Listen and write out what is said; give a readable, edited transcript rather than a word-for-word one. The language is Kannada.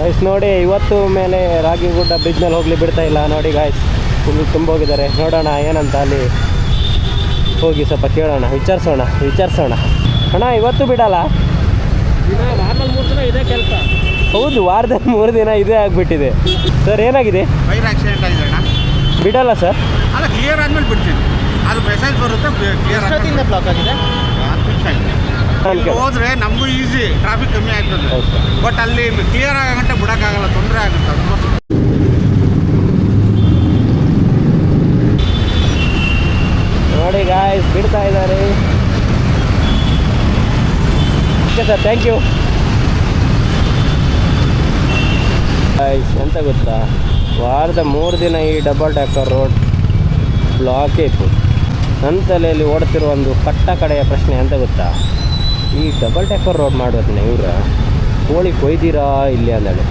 ಗಾಯ್ಸ್ ನೋಡಿ, ಇವತ್ತು ಮೇಲೆ ರಾಗಿಗುಡ್ಡ ಬ್ರಿಡ್ಜ್ ಮೇಲೆ ಹೋಗ್ಲಿ ಬಿಡ್ತಾ ಇಲ್ಲ ನೋಡಿ ಗಾಯ್ಸ್. ಫುಲ್ ತುಂಬೋಗಿದ್ದಾರೆ. ನೋಡೋಣ ಏನಂತ ಅಲ್ಲಿ ಹೋಗಿ ಸ್ವಲ್ಪ ಕೇಳೋಣ, ವಿಚಾರಿಸೋಣ. ಅಣ್ಣ ಇವತ್ತು ಬಿಡಲ್ಲ? ವಾರದಲ್ಲಿ 3 ದಿನ ಇದೇ ಕೆಲಸ. ಹೌದು, ವಾರದಲ್ಲಿ 3 ದಿನ ಇದೇ ಆಗಿಬಿಟ್ಟಿದೆ. ಸರ್ ಏನಾಗಿದೆ? ಫೈರ್ ಆಕ್ಸಿಡೆಂಟ್ ಆಗಿದೆ ಅಣ್ಣ. ಬಿಡಲ್ಲ ಸರ್? ಅಲ್ಲ, ಕ್ಲಿಯರ್ ಆದ್ಮೇಲೆ ಬಿಡ್ತೀನಿ. ಅದು ಮೆಸೇಜ್ ಬರುತ್ತೆ, ಕ್ಲಿಯರ್ ಎಷ್ಟೊತ್ತಿಂದ ಬ್ಲಾಕ್ ಆಗಿದೆ? 10 ನಿಮಿಷ ಆಗಿದೆ. ಹೋದ್ರೆ ನಮಗೂ ಈಸಿ, ಟ್ರಾಫಿಕ್ ಕಮ್ಮಿ ಆಗ್ತದೆ. ಬಟ್ ಅಲ್ಲಿ ಕ್ಲಿಯರ್ ಆಗಂటే ಬಿಡೋಕ್ಕಾಗಲ್ಲ, ತೊಂದರೆ ಆಗುತ್ತೆ. ನೋಡಿ ಗಾಯ್ಸ್, ಬಿಡ್ತಾ ಇದ್ದಾರೆ. Okay sir, thank you. Guys ಎಂತ ಗೊತ್ತಾ, ವಾರದ 3 ದಿನ ಈ ಡಬಲ್ ಡೆಕ್ಕರ್ ರೋಡ್ ಬ್ಲಾಕ್ ಇತ್ತು. ನನ್ನ ತಲೆಯಲ್ಲಿ ಓಡ್ತಿರೋ ಒಂದು ಕಟ್ಟ ಕಡೆಯ ಪ್ರಶ್ನೆ ಅಂತ ಗೊತ್ತಾ, ಈ ಡಬಲ್ ಡೆಕ್ಕರ್ ರೋಡ್ ಮಾಡೋದನ್ನ ಇವ್ರು ಕೋಳಿ ಕೊಯ್ದಿರಾ ಇಲ್ಲಿ ಅಂದೇಳಿ.